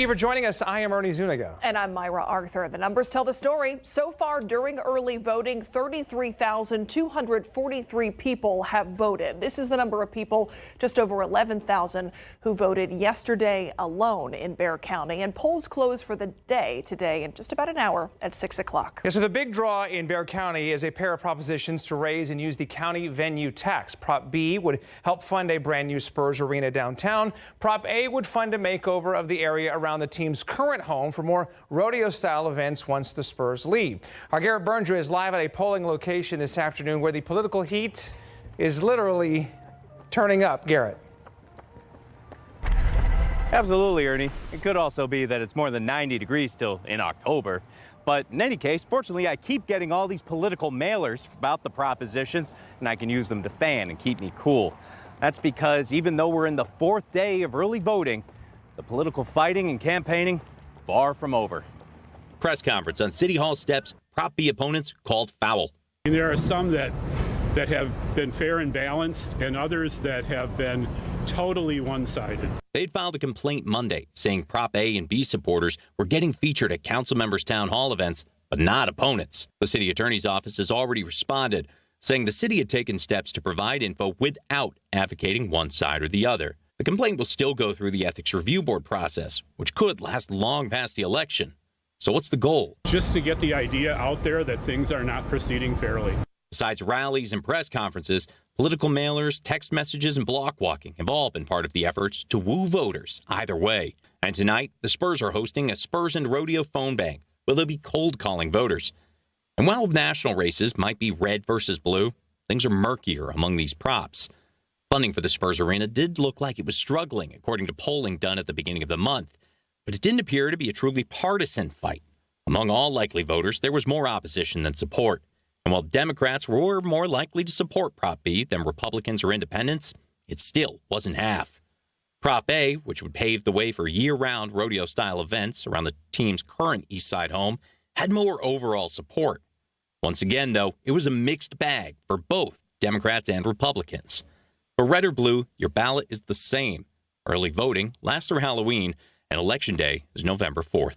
Thank you for joining us. I am Ernie Zuniga. And I'm Myra Arthur. The numbers tell the story. So far during early voting, 33,243 people have voted. This is the number of people, just over 11,000, who voted yesterday alone in Bexar County. And polls close for the day today in just about an hour at 6 o'clock. Yeah, so the big draw in Bexar County is a pair of propositions to raise and use the county venue tax. Prop B would help fund a brand new Spurs arena downtown. Prop A would fund a makeover of the area around the team's current home for more rodeo-style events once the Spurs leave. Our Garrett Berger is live at a polling location this afternoon where the political heat is literally turning up. Garrett. Absolutely, Ernie. It could also be that it's more than 90 degrees still in October. But in any case, fortunately, I keep getting all these political mailers about the propositions, and I can use them to fan and keep me cool. That's because even though we're in the fourth day of early voting, the political fighting and campaigning far from over. Press conference on City Hall steps. Prop B opponents called foul. And there are some that have been fair and balanced, and others that have been totally one-sided. They'd filed a complaint Monday saying Prop A and B supporters were getting featured at council members' town hall events, but not opponents. The city attorney's office has already responded, saying the city had taken steps to provide info without advocating one side or the other. The complaint will still go through the Ethics Review Board process, which could last long past the election. So what's the goal? Just to get the idea out there that things are not proceeding fairly. Besides rallies and press conferences, political mailers, text messages, and block walking have all been part of the efforts to woo voters either way. And tonight, the Spurs are hosting a Spurs and Rodeo phone bank where they'll be cold calling voters. And while national races might be red versus blue, things are murkier among these props. Funding for the Spurs Arena did look like it was struggling, according to polling done at the beginning of the month. But it didn't appear to be a truly partisan fight. Among all likely voters, there was more opposition than support. And while Democrats were more likely to support Prop B than Republicans or independents, it still wasn't half. Prop A, which would pave the way for year-round rodeo-style events around the team's current East Side home, had more overall support. Once again, though, it was a mixed bag for both Democrats and Republicans. For red or blue, your ballot is the same. Early voting lasts through Halloween, and Election Day is November 4th.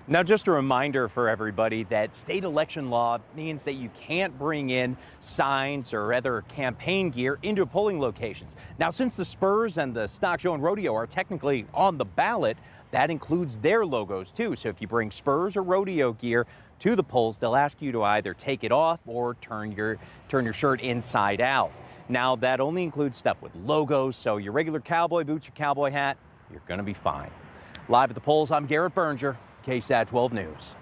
Now, just a reminder for everybody that state election law means that you can't bring in signs or other campaign gear into polling locations. Now, since the Spurs and the Stock Show and Rodeo are technically on the ballot, that includes their logos too. So if you bring Spurs or rodeo gear to the polls, they'll ask you to either take it off or turn your shirt inside out. Now, that only includes stuff with logos, so your regular cowboy boots, your cowboy hat, you're going to be fine. Live at the polls, I'm Garrett Berger, KSAT 12 News.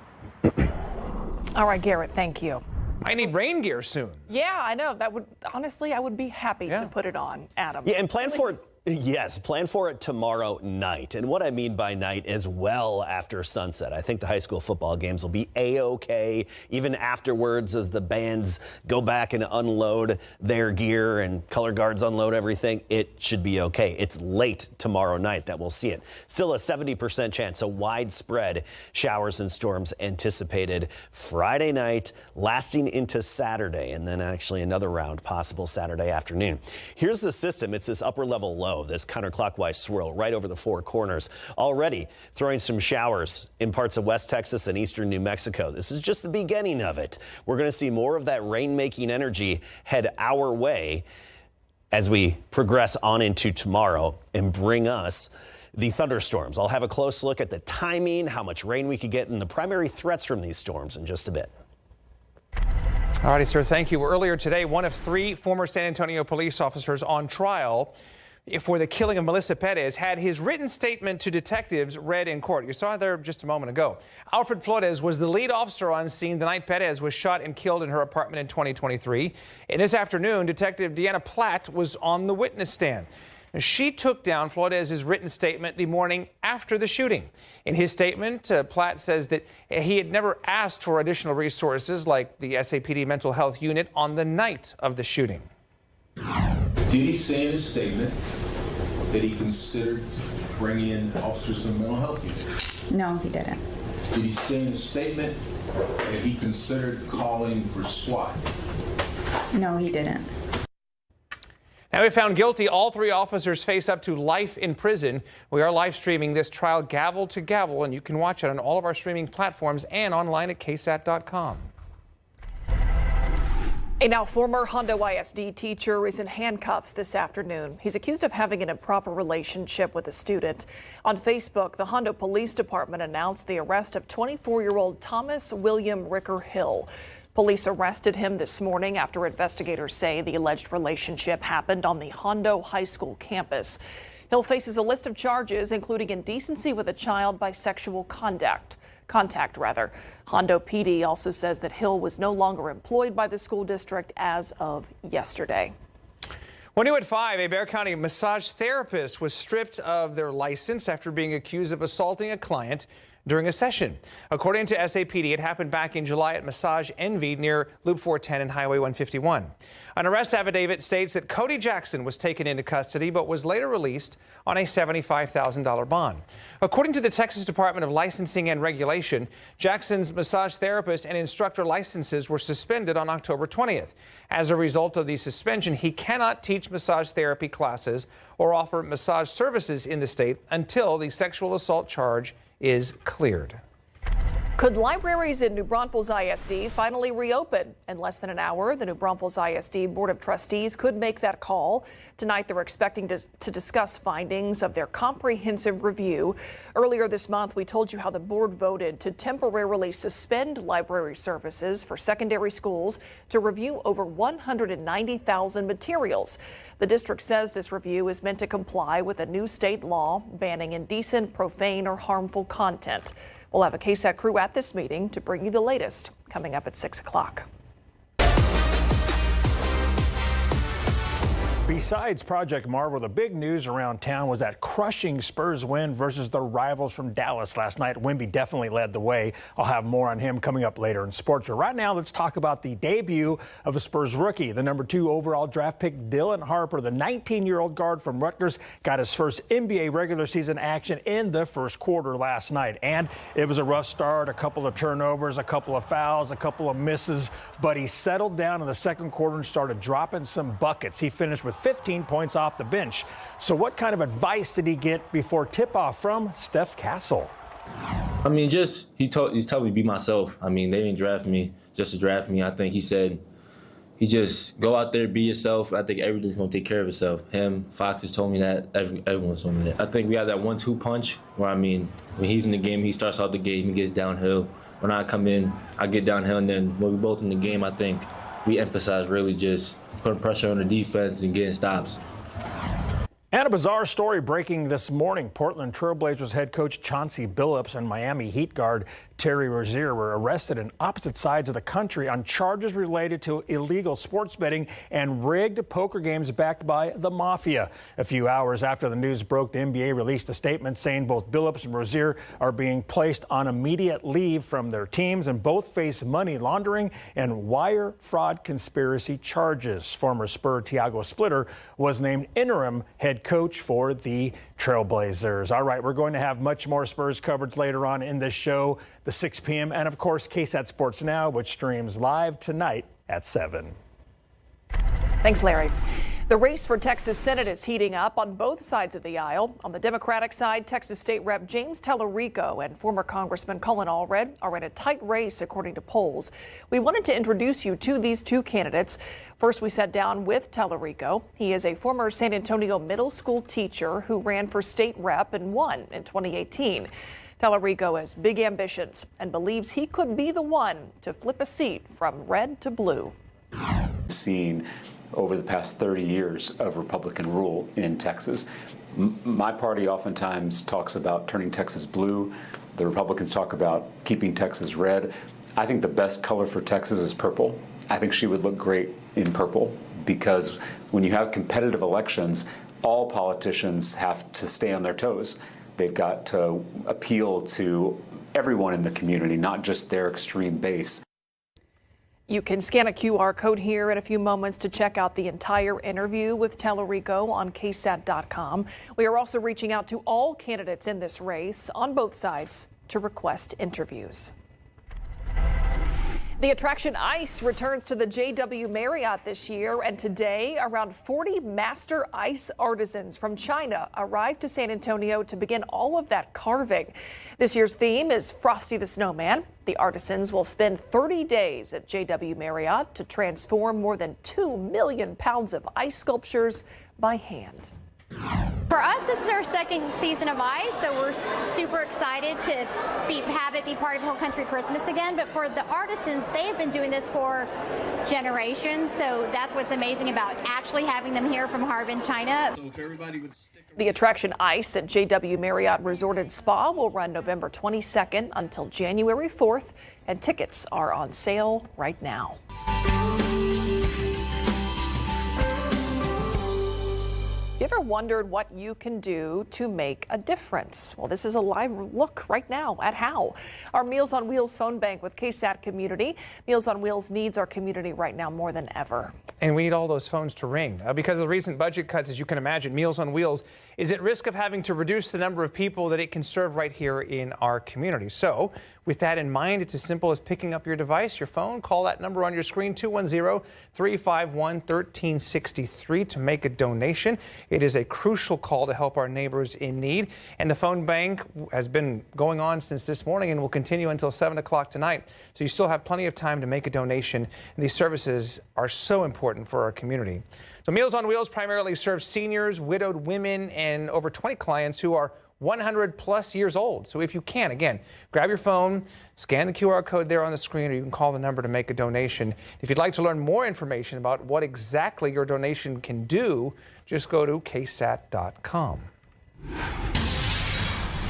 All right, Garrett, thank you. I need rain gear soon. Yeah, I know. That would, honestly, I would be happy to put it on, Adam. Yeah, and plan for it. Yes, plan for it tomorrow night. And what I mean by night is well after sunset. I think the high school football games will be A-OK, even afterwards as the bands go back and unload their gear and color guards unload everything. It should be okay. It's late tomorrow night that we'll see it. Still a 70% chance, so widespread showers and storms anticipated Friday night, lasting into Saturday, and then actually another round possible Saturday afternoon. Here's the system. It's this upper level low, this counterclockwise swirl right over the four corners, already throwing some showers in parts of West Texas and eastern New Mexico. This is just the beginning of it. We're going to see more of that rain-making energy head our way as we progress on into tomorrow and bring us the thunderstorms. I'll have a close look at the timing, how much rain we could get, and the primary threats from these storms in just a bit. All righty, sir. Thank you. Earlier today, one of 3 former San Antonio police officers on trial for the killing of Melissa Perez had his written statement to detectives read in court. You saw it there just a moment ago. Alfred Flores was the lead officer on scene the night Perez was shot and killed in her apartment in 2023. And this afternoon, Detective Deanna Platt was on the witness stand. She took down Flores' written statement the morning after the shooting. In his statement, Platt says that he had never asked for additional resources like the SAPD mental health unit on the night of the shooting. Did he say in his statement that he considered bringing in officers from the mental health unit? No, he didn't. Did he say in his statement that he considered calling for SWAT? No, he didn't. Now, if found guilty, all 3 officers face up to life in prison. We are live streaming this trial gavel to gavel, and you can watch it on all of our streaming platforms and online at KSAT.com. A now former Hondo ISD teacher is in handcuffs this afternoon. He's accused of having an improper relationship with a student. On Facebook, the Hondo Police Department announced the arrest of 24-year-old Thomas William Ricker Hill. Police arrested him this morning after investigators say the alleged relationship happened on the Hondo High School campus. Hill faces a list of charges, including indecency with a child by sexual contact. Hondo PD also says that Hill was no longer employed by the school district as of yesterday. Well, new at 5, a Bexar County massage therapist was stripped of their license after being accused of assaulting a client during a session. According to SAPD, it happened back in July at Massage Envy near Loop 410 and Highway 151. An arrest affidavit states that Cody Jackson was taken into custody but was later released on a $75,000 bond. According to the Texas Department of Licensing and Regulation, Jackson's massage therapist and instructor licenses were suspended on October 20th. As a result of the suspension, he cannot teach massage therapy classes or offer massage services in the state until the sexual assault charge is cleared. Could libraries in New Braunfels ISD finally reopen? In less than an hour, the New Braunfels ISD Board of Trustees could make that call. Tonight, they're expecting to discuss findings of their comprehensive review. Earlier this month, we told you how the board voted to temporarily suspend library services for secondary schools to review over 190,000 materials. The district says this review is meant to comply with a new state law banning indecent, profane, or harmful content. We'll have a KSAT crew at this meeting to bring you the latest coming up at 6 o'clock. Besides Project Marvel, the big news around town was that crushing Spurs win versus the rivals from Dallas last night. Wemby definitely led the way. I'll have more on him coming up later in sports. But right now, let's talk about the debut of a Spurs rookie. The number 2 overall draft pick, Dylan Harper, the 19-year-old guard from Rutgers, got his first NBA regular season action in the first quarter last night. And it was a rough start, a couple of turnovers, a couple of fouls, a couple of misses. But he settled down in the second quarter and started dropping some buckets. He finished with 15 points off the bench. So what kind of advice did he get before tip-off from Steph Castle? I mean, he's told me to be myself. I mean, they didn't draft me just to draft me. I think he said, he just go out there, be yourself. I think everything's going to take care of itself. Him, Fox has told me that. Everyone's told me that. I think we have that 1-2 punch where, I mean, when he's in the game, he starts out the game, he gets downhill. When I come in, I get downhill, and then when we're both in the game, I think we emphasize really just putting pressure on the defense and getting stops. And a bizarre story breaking this morning. Portland Trailblazers head coach Chauncey Billups and Miami Heat guard Terry Rozier were arrested in opposite sides of the country on charges related to illegal sports betting and rigged poker games backed by the mafia. A few hours after the news broke, the NBA released a statement saying both Billups and Rozier are being placed on immediate leave from their teams and both face money laundering and wire fraud conspiracy charges. Former Spur Thiago Splitter was named interim head coach for the Trailblazers. All right, we're going to have much more Spurs coverage later on in this show, the 6 p.m. and of course KSAT Sports Now, which streams live tonight at 7. Thanks, Larry. The race for Texas Senate is heating up on both sides of the aisle. On the Democratic side, Texas State Rep James Tellerico and former Congressman Colin Allred are in a tight race, according to polls. We wanted to introduce you to these two candidates. First, we sat down with Tellerico. He is a former San Antonio middle school teacher who ran for state rep and won in 2018. Tellerico has big ambitions and believes he could be the one to flip a seat from red to blue. Seen over the past 30 years of Republican rule in Texas. My party oftentimes talks about turning Texas blue. The Republicans talk about keeping Texas red. I think the best color for Texas is purple. I think she would look great in purple because when you have competitive elections, all politicians have to stay on their toes. They've got to appeal to everyone in the community, not just their extreme base. You can scan a QR code here in a few moments to check out the entire interview with Tellerico on KSAT.com. We are also reaching out to all candidates in this race on both sides to request interviews. The attraction Ice returns to the JW Marriott this year, and today around 40 master ice artisans from China arrived to San Antonio to begin all of that carving. This year's theme is Frosty the Snowman. The artisans will spend 30 days at JW Marriott to transform more than 2 million pounds of ice sculptures by hand. For us, this is our second season of ice, so we're super excited to have it be part of Whole Country Christmas again. But for the artisans, they've been doing this for generations, so that's what's amazing about actually having them here from Harbin, China. The attraction Ice at JW Marriott Resort and Spa will run November 22nd until January 4th, and tickets are on sale right now. You ever wondered what you can do to make a difference? Well, this is a live look right now at how. Our Meals on Wheels phone bank with KSAT community. Meals on Wheels needs our community right now more than ever. And we need all those phones to ring. Because of the recent budget cuts, as you can imagine, Meals on Wheels is at risk of having to reduce the number of people that it can serve right here in our community. So with that in mind, it's as simple as picking up your device, your phone, call that number on your screen, 210-351-1363 to make a donation. It is a crucial call to help our neighbors in need. And the phone bank has been going on since this morning and will continue until 7 o'clock tonight. So you still have plenty of time to make a donation. And these services are so important for our community. So Meals on Wheels primarily serves seniors, widowed women, and over 20 clients who are 100 plus years old. So if you can, again, grab your phone, scan the QR code there on the screen, or you can call the number to make a donation. If you'd like to learn more information about what exactly your donation can do, just go to ksat.com.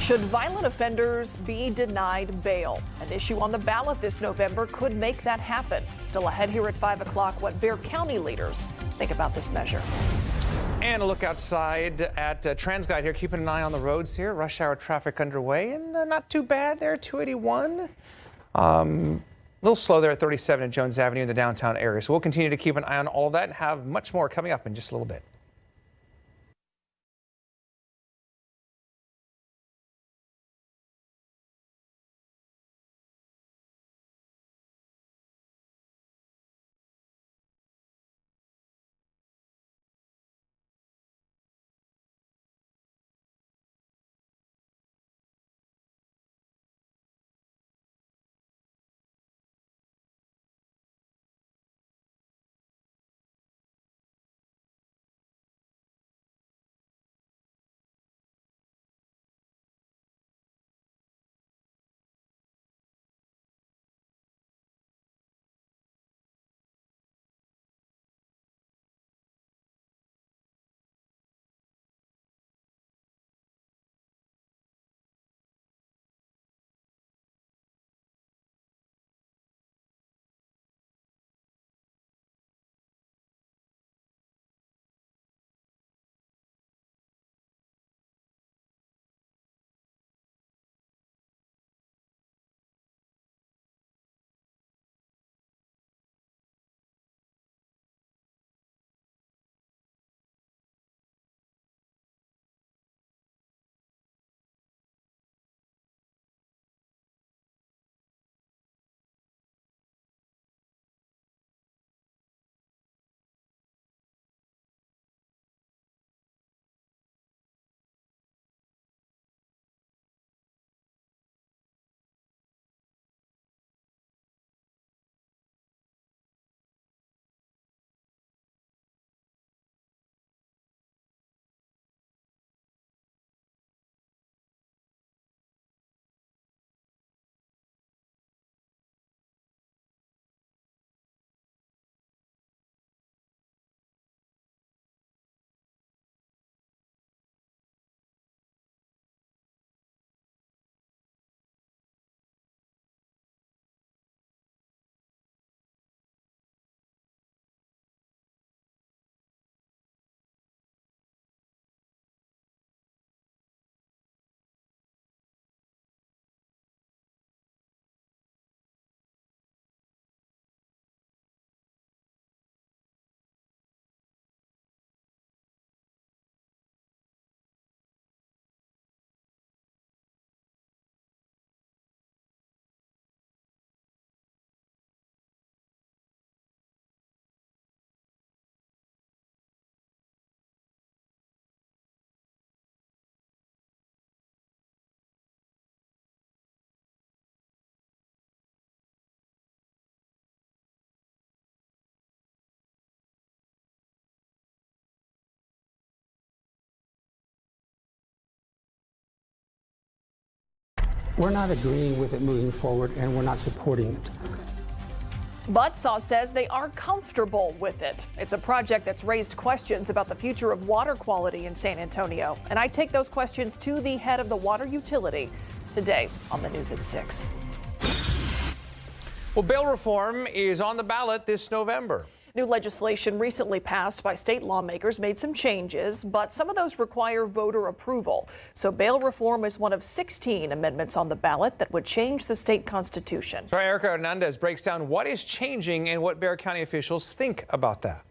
Should violent offenders be denied bail? An issue on the ballot this November could make that happen. Still ahead here at 5 o'clock, what Bexar County leaders think about this measure. And a look outside at TransGuide here, keeping an eye on the roads here. Rush hour traffic underway, and not too bad there, 281. A little slow there at 37 at Jones Avenue in the downtown area. So we'll continue to keep an eye on all of that and have much more coming up in just a little bit. we're not agreeing with it moving forward, and we're not supporting it. But Saw says they are comfortable with it. It's a project that's raised questions about the future of water quality in San Antonio. And I take those questions to the head of the water utility today on the news at 6. Well, bail reform is on the ballot this November. New legislation recently passed by state lawmakers made some changes, but some of those require voter approval. So bail reform is one of 16 amendments on the ballot that would change the state constitution. So Erica Hernandez breaks down what is changing and what Bexar County officials think about that.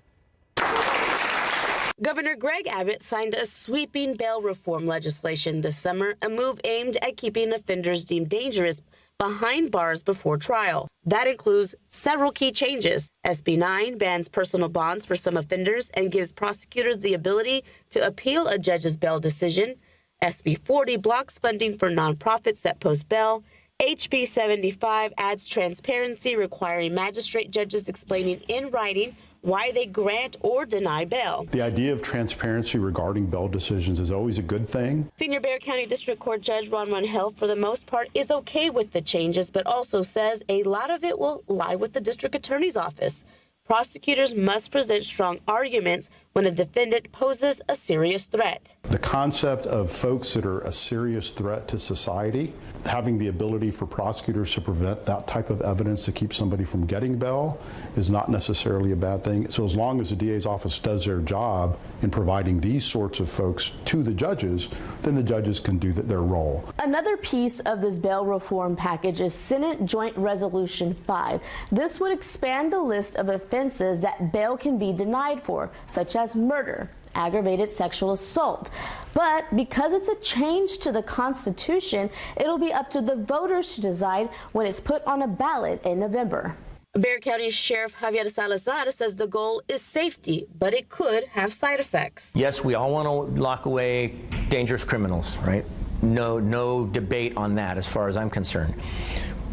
Governor Greg Abbott signed a sweeping bail reform legislation this summer, a move aimed at keeping offenders deemed dangerous behind bars before trial. That includes several key changes. SB 9 bans personal bonds for some offenders and gives prosecutors the ability to appeal a judge's bail decision. SB 40 blocks funding for nonprofits that post bail. HB 75 adds transparency, requiring magistrate judges explaining in writing why they grant or deny bail. The idea of transparency regarding bail decisions is always a good thing. Senior Bexar County District Court Judge Ron Rangel, for the most part, is okay with the changes, but also says a lot of it will lie with the district attorney's office. Prosecutors must present strong arguments when a defendant poses a serious threat. The concept of folks that are a serious threat to society, having the ability for prosecutors to prevent that type of evidence to keep somebody from getting bail is not necessarily a bad thing. So as long as the DA's office does their job in providing these sorts of folks to the judges, then the judges can do their role. Another piece of this bail reform package is Senate Joint Resolution 5. This would expand the list of offenses that bail can be denied for, such as murder, aggravated sexual assault. But because it's a change to the Constitution, it'll be up to the voters to decide when it's put on a ballot in November. Bexar County Sheriff Javier Salazar says the goal is safety, but it could have side effects. Yes, we all want to lock away dangerous criminals, right? No debate on that as far as I'm concerned.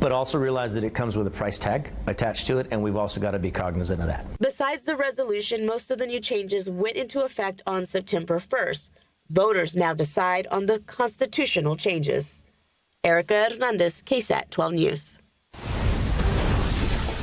But also realize that it comes with a price tag attached to it, and we've also got to be cognizant of that. Besides the resolution, most of the new changes went into effect on September 1st. Voters now decide on the constitutional changes. Erica Hernandez, KSAT 12 News.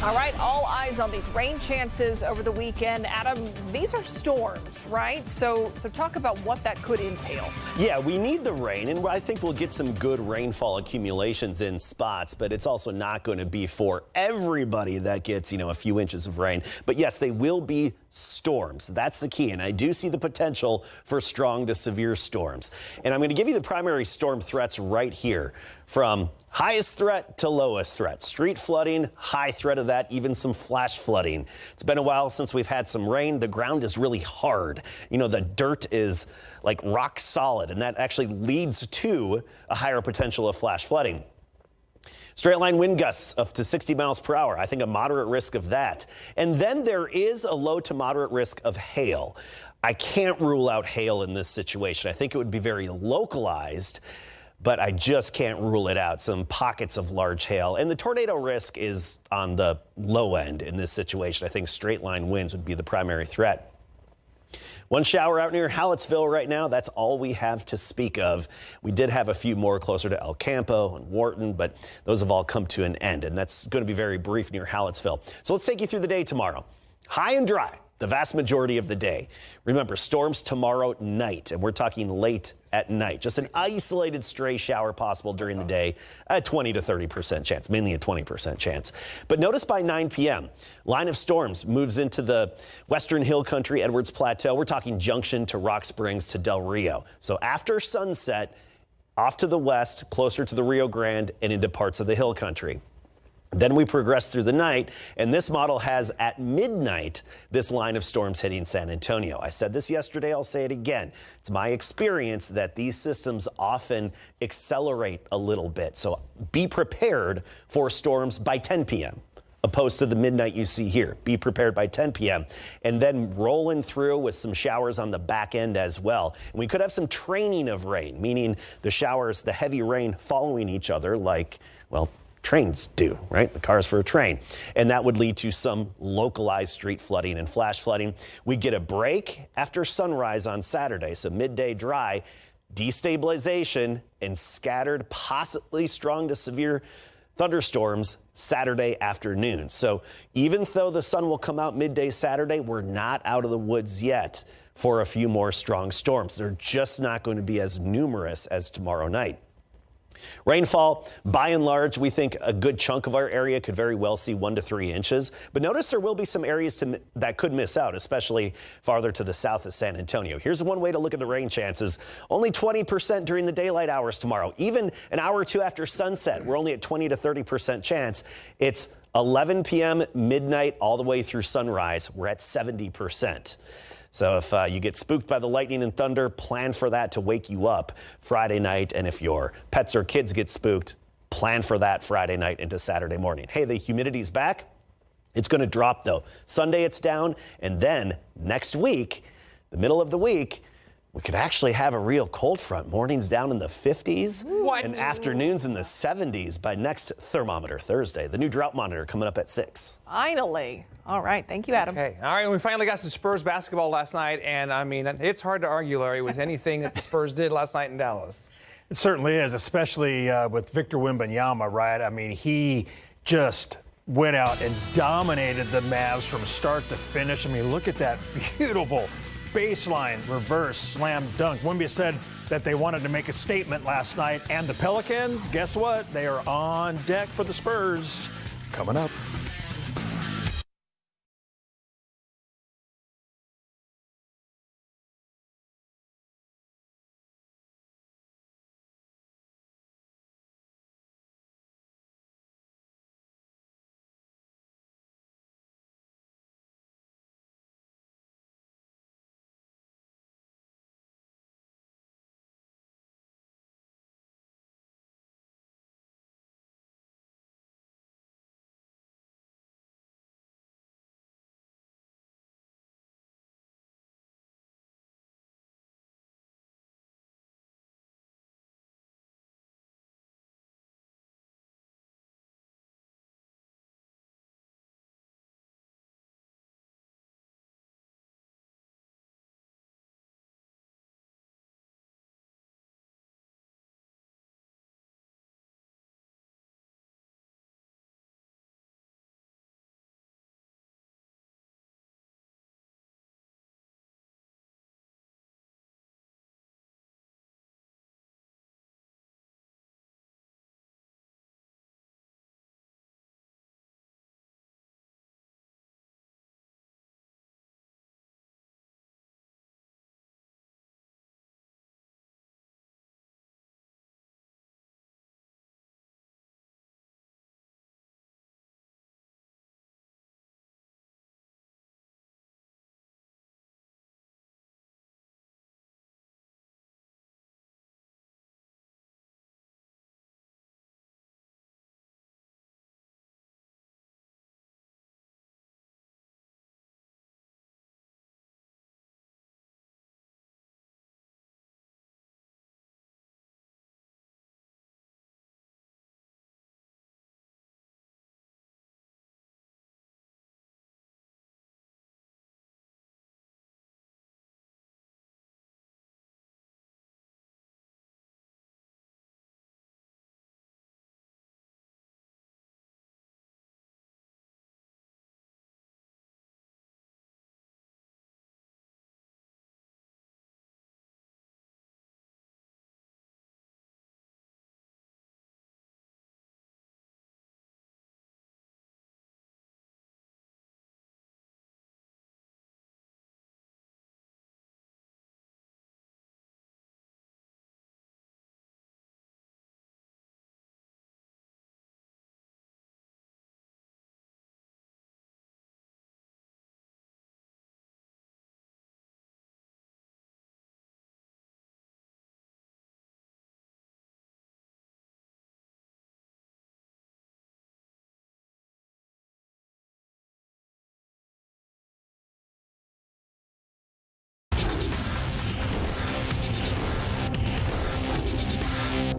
All right, all eyes on these rain chances over the weekend. Adam, these are storms, right? So talk about what that could entail. Yeah, we need the rain, and I think we'll get some good rainfall accumulations in spots, but it's also not going to be for everybody that gets, a few inches of rain. But yes, they will be storms. That's the key, and I do see the potential for strong to severe storms. And I'm going to give you the primary storm threats right here, from highest threat to lowest threat. Street flooding, high threat of that, even some flash flooding. It's been a while since we've had some rain. The ground is really hard. The dirt is like rock solid, and that actually leads to a higher potential of flash flooding. Straight line wind gusts up to 60 miles per hour. I think a moderate risk of that. And then there is a low to moderate risk of hail. I can't rule out hail in this situation. I think it would be very localized, but I just can't rule it out. Some pockets of large hail. And the tornado risk is on the low end in this situation. I think straight line winds would be the primary threat. One shower out near Hallettsville right now. That's all we have to speak of. We did have a few more closer to El Campo and Wharton, but those have all come to an end, and that's going to be very brief near Hallettsville. So let's take you through the day tomorrow. High and dry the vast majority of the day. Remember, storms tomorrow night, and we're talking late at night. Just an isolated stray shower possible during the day, a 20 to 30% chance, mainly a 20% chance. But notice by 9 p.m., line of storms moves into the Western Hill Country, Edwards Plateau. We're talking Junction to Rock Springs to Del Rio. So after sunset, off to the west, closer to the Rio Grande and into parts of the Hill Country. Then we progress through the night, and this model has at midnight this line of storms hitting San Antonio. I said this yesterday, I'll say it again. It's my experience that these systems often accelerate a little bit. So be prepared for storms by 10 p.m. opposed to the midnight you see here. Be prepared by 10 p.m. and then rolling through with some showers on the back end as well. And we could have some training of rain, meaning the showers, the heavy rain following each other like, well, trains do, right? The cars for a train. And that would lead to some localized street flooding and flash flooding. We get a break after sunrise on Saturday, so midday dry. destabilization, and scattered, possibly strong to severe thunderstorms Saturday afternoon. So even though the sun will come out midday Saturday, we're not out of the woods yet for a few more strong storms. They're just not going to be as numerous as tomorrow night. Rainfall, by and large, we think a good chunk of our area could very well see 1 to 3 inches. But notice there will be some areas that could miss out, especially farther to the south of San Antonio. Here's one way to look at the rain chances. Only 20% during the daylight hours tomorrow. Even an hour or two after sunset, we're only at 20 to 30% chance. It's 11 p.m., midnight, all the way through sunrise. We're at 70%. So if you get spooked by the lightning and thunder, plan for that to wake you up Friday night. And if your pets or kids get spooked, plan for that Friday night into Saturday morning. Hey, the humidity's back. It's going to drop, though. Sunday, it's down. And then next week, the middle of the week, we could actually have a real cold front. Mornings down in the 50s and afternoons in the 70s by next thermometer Thursday. The new drought monitor coming up at 6. Finally. All right. Thank you, Adam. Okay. All right. We finally got some Spurs basketball last night. And I mean, it's hard to argue, Larry, with anything that the Spurs did last night in Dallas. It certainly is, especially with Victor Wembanyama, right? I mean, he just went out and dominated the Mavs from start to finish. I mean, look at that beautiful baseline reverse slam dunk. Wemby said that they wanted to make a statement last night, and the Pelicans, guess what? They are on deck for the Spurs coming up.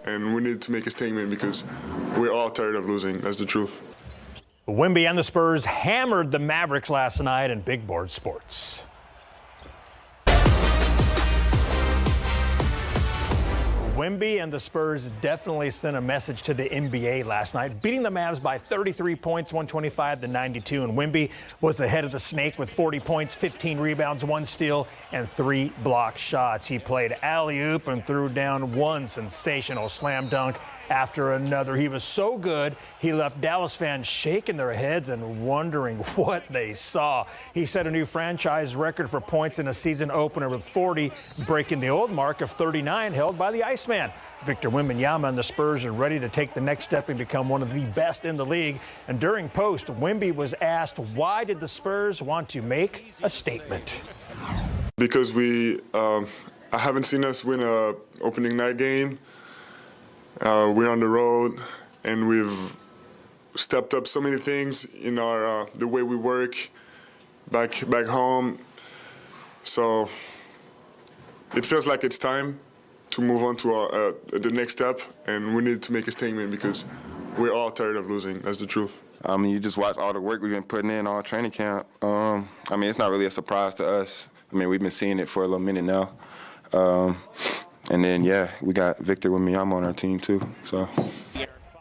And we need to make a statement because we're all tired of losing. That's the truth. Wemby and the Spurs hammered the Mavericks last night in big board sports. Wemby and the Spurs definitely sent a message to the NBA last night, beating the Mavs by 33 points, 125-92. And Wemby was the head of the snake with 40 points, 15 rebounds, 1 steal, and 3 block shots. He played alley-oop and threw down one sensational slam dunk after another. He was so good, he left Dallas fans shaking their heads and wondering what they saw. He set a new franchise record for points in a season opener with 40, breaking the old mark of 39 held by the Iceman. Victor Wembanyama and the Spurs are ready to take the next step and become one of the best in the league. And during post, Wemby was asked, why did the Spurs want to make a statement? Because I haven't seen us win a opening night game. We're on the road, and we've stepped up so many things in our the way we work back home. So it feels like it's time to move on to the next step, and we need to make a statement because we're all tired of losing. That's the truth. I mean, you just watch all the work we've been putting in all training camp. I mean, it's not really a surprise to us. I mean, we've been seeing it for a little minute now. And then, yeah, we got Victor Wembanyama on our team, too. So.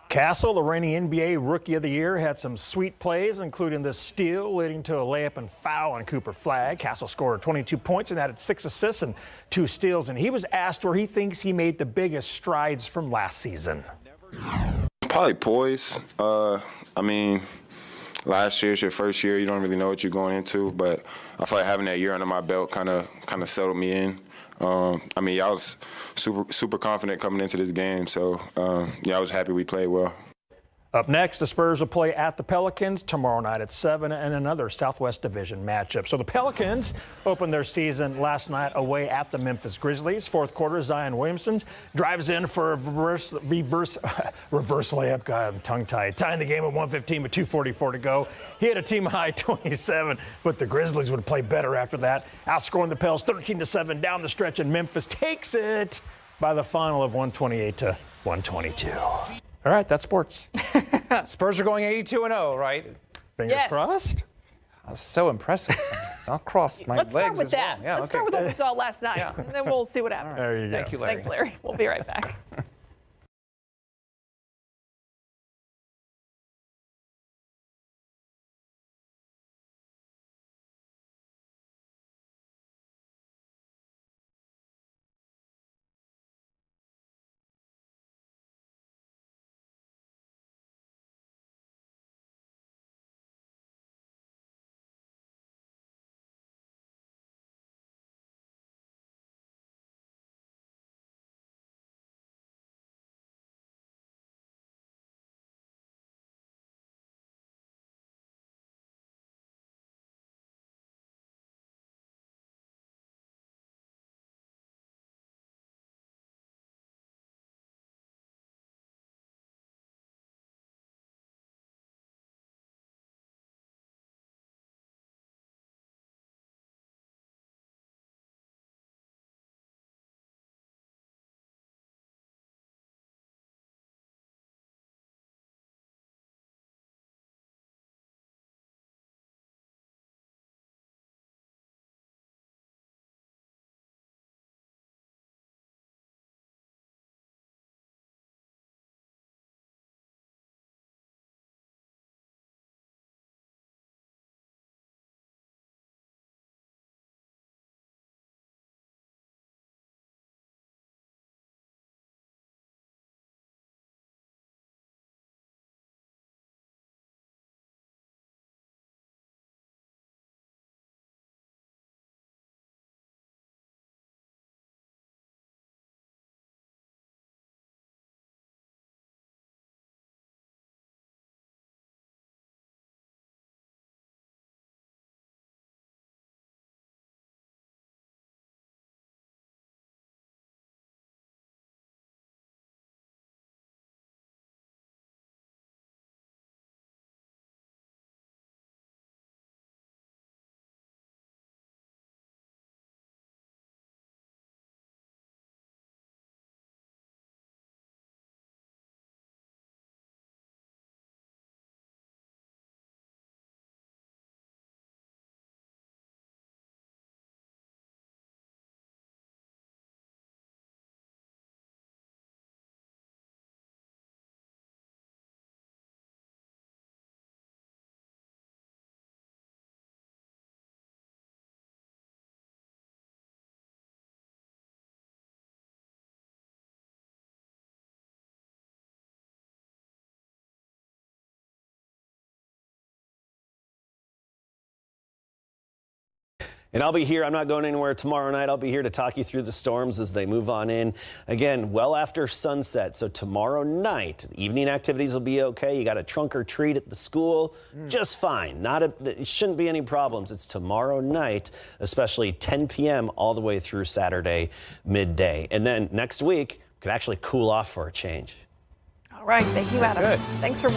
Castle, the reigning NBA Rookie of the Year, had some sweet plays, including this steal leading to a layup and foul on Cooper Flagg. Castle scored 22 points and added 6 assists and 2 steals, and he was asked where he thinks he made the biggest strides from last season. Probably poise. I mean, last year's your first year. You don't really know what you're going into, but I feel like having that year under my belt kind of settled me in. I mean, I was super confident coming into this game, so yeah, I was happy we played well. Up next, the Spurs will play at the Pelicans tomorrow night at 7 and another Southwest Division matchup. So the Pelicans opened their season last night away at the Memphis Grizzlies. Fourth quarter, Zion Williamson drives in for a reverse layup. God, I'm tongue-tied. Tying the game at 1:15 with 2:44 to go. He had a team-high 27, but the Grizzlies would play better after that, outscoring the Pels 13-7 down the stretch, and Memphis takes it by the final of 128-122. All right, that's sports. Spurs are going 82-0, right? Fingers crossed. That was so impressive. I'll cross my Let's legs start with as that. well. Yeah, Let's start with what we saw last night, and then we'll see what happens. There you go. Thank you, Larry. Thanks, Larry. We'll be right back. And I'll be here. I'm not going anywhere tomorrow night. I'll be here to talk you through the storms as they move on in. Again, well after sunset. So tomorrow night, evening activities will be okay. You got a trunk or treat at the school. Just fine. It shouldn't be any problems. It's tomorrow night, especially 10 p.m. all the way through Saturday midday. And then next week could actually cool off for a change. All right. Thank you, Adam. Good. Thanks for watching.